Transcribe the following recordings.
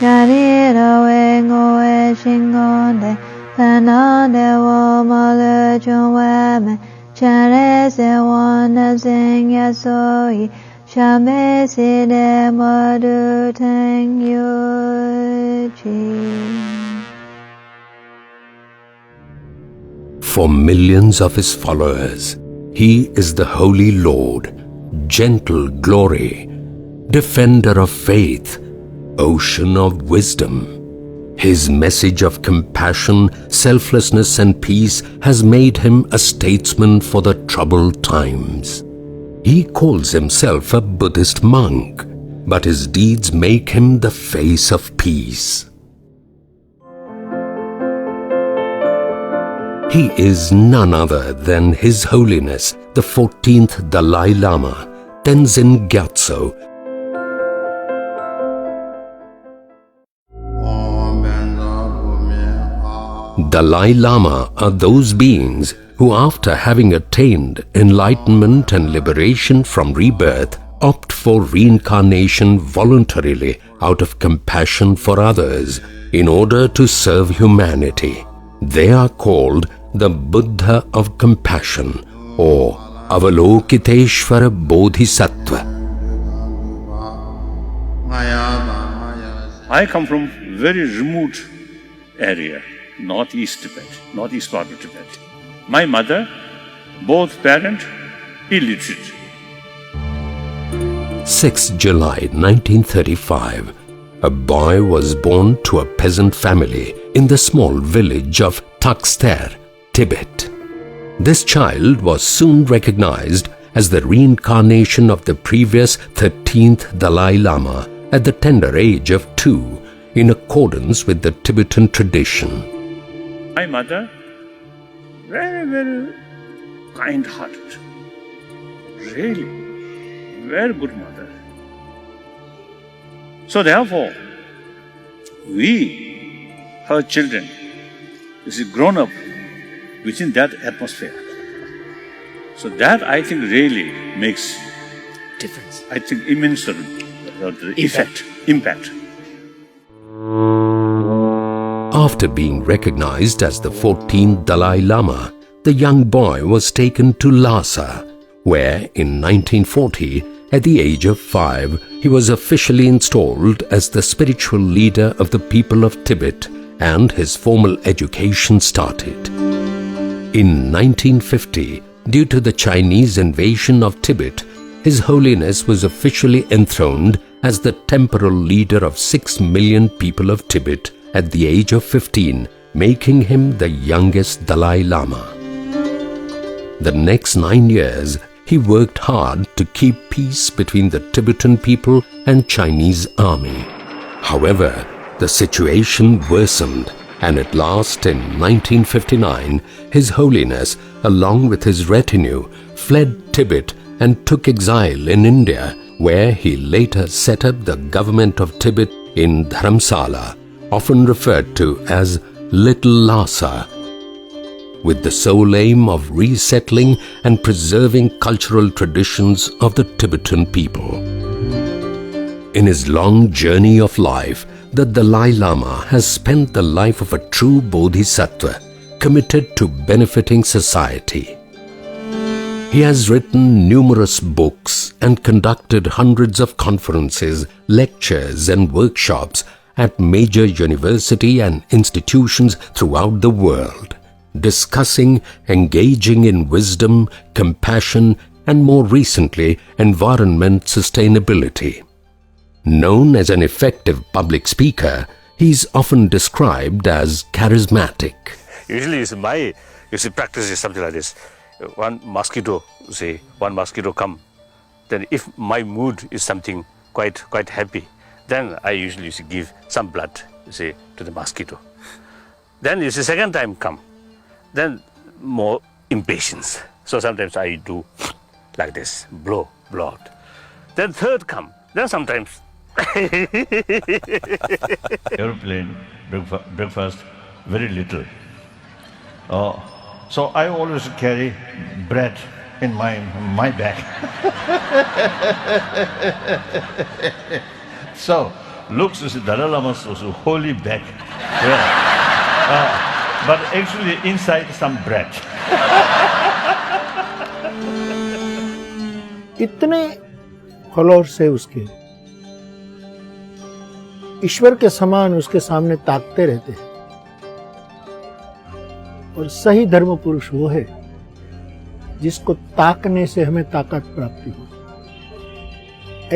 Yanira wengo e shingonde, Panade wo malu chunweme, Chare se wana sing yasoi, Shame si de madu teng yuchi. For millions of his followers, he is the Holy Lord, gentle glory, defender of faith, ocean of wisdom. His message of compassion, selflessness and peace has made him a statesman for the troubled times. He calls himself a Buddhist monk, but his deeds make him the face of peace. He is none other than His Holiness, the 14th Dalai Lama, Tenzin Gyatso. Dalai Lama are those beings who, after having attained enlightenment and liberation from rebirth, opt for reincarnation voluntarily out of compassion for others in order to serve humanity. They are called the Buddha of Compassion or Avalokiteshvara Bodhisattva. I come from very remote area, northeast Tibet, northeast part of Tibet. My mother, both parents, illiterate. 6 July 1935, a boy was born to a peasant family in the small village of Takster, Tibet. This child was soon recognized as the reincarnation of the previous 13th Dalai Lama at the tender age of 2, in accordance with the Tibetan tradition. My mother, very, very kind-hearted, really, very good mother. So therefore, we, her children, is grown up within that atmosphere. So that, I think, really makes difference. I think immense the impact. After being recognized as the 14th Dalai Lama, the young boy was taken to Lhasa, where in 1940, at the age of 5, he was officially installed as the spiritual leader of the people of Tibet, and his formal education started. In 1950, due to the Chinese invasion of Tibet, His Holiness was officially enthroned as the temporal leader of 6 million people of Tibet at the age of 15, making him the youngest Dalai Lama. The next 9 years, he worked hard to keep peace between the Tibetan people and Chinese army. However, the situation worsened, and at last in 1959, His Holiness, along with his retinue, fled Tibet and took exile in India, where he later set up the government of Tibet in Dharamsala, often referred to as Little Lhasa, with the sole aim of resettling and preserving cultural traditions of the Tibetan people. In his long journey of life, the Dalai Lama has spent the life of a true bodhisattva, committed to benefiting society. He has written numerous books and conducted hundreds of conferences, lectures and workshops at major university and institutions throughout the world, discussing engaging in wisdom, compassion, and more recently, environment sustainability. Known as an effective public speaker, he is often described as charismatic. Usually, my practice is something like this. One mosquito come. Then, if my mood is something quite happy, then I usually give some blood, to the mosquito. Then, second time come, then more impatience. So sometimes I do like this, blow out. Then third come. Then sometimes. Airplane, breakfast, very little. So I always carry bread in my bag. So looks as Dalai Lama's also holy bag. Yeah. But actually inside some bread. इतने followers है उसके, ईश्वर के समान उसके सामने ताकते रहते हैं। और सही धर्म पुरुष वो है जिसको ताकने से हमें ताकत प्राप्ति हो।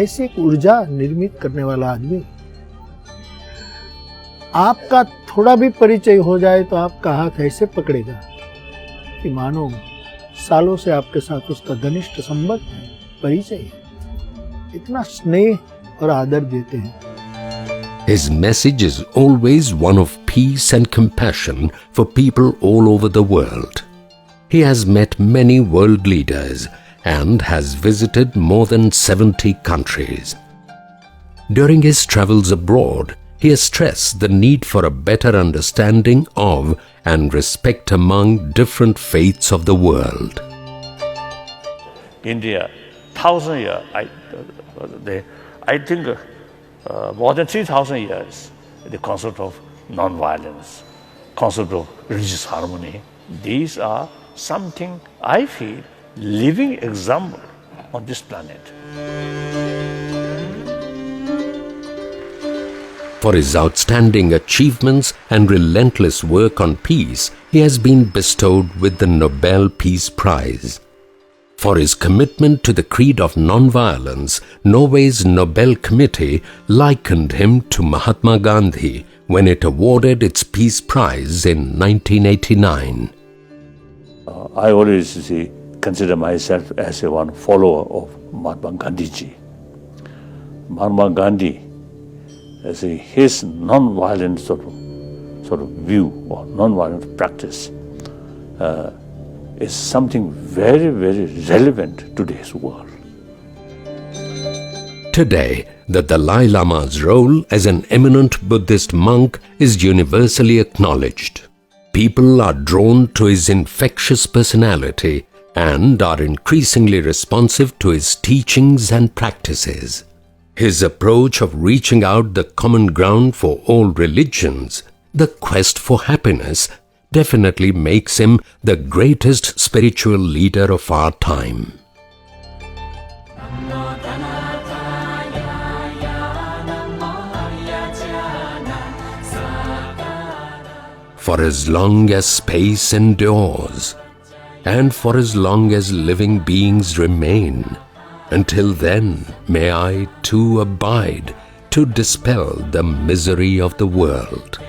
ऐसी एक ऊर्जा निर्मित करने वाला आदमी, आपका थोड़ा भी परिचय हो जाए तो आपका हाथ ऐसे पकड़ेगा कि मानो सालों से आपके साथ उसका घनिष्ठ संबंध है, परिचय है। इतना स्नेह और आदर देते हैं। His message is always one of peace and compassion for people all over the world. He has met many world leaders and has visited more than 70 countries. During his travels abroad, he has stressed the need for a better understanding of and respect among different faiths of the world. India, 1,000 years, I think more than 3,000 years, the concept of non-violence, concept of religious harmony, these are something I feel living example on this planet. For his outstanding achievements and relentless work on peace, he has been bestowed with the Nobel Peace Prize. For his commitment to the creed of non-violence, Norway's Nobel Committee likened him to Mahatma Gandhi when it awarded its Peace Prize in 1989. I always consider myself as one follower of Mahatma Gandhi ji. Mahatma Gandhi, his non-violent sort of view or non-violent practice is something very, very relevant to today's world. Today, the Dalai Lama's role as an eminent Buddhist monk is universally acknowledged. People are drawn to his infectious personality and are increasingly responsive to his teachings and practices. His approach of reaching out the common ground for all religions, the quest for happiness, definitely makes him the greatest spiritual leader of our time. For as long as space endures, and for as long as living beings remain, until then may I too abide to dispel the misery of the world.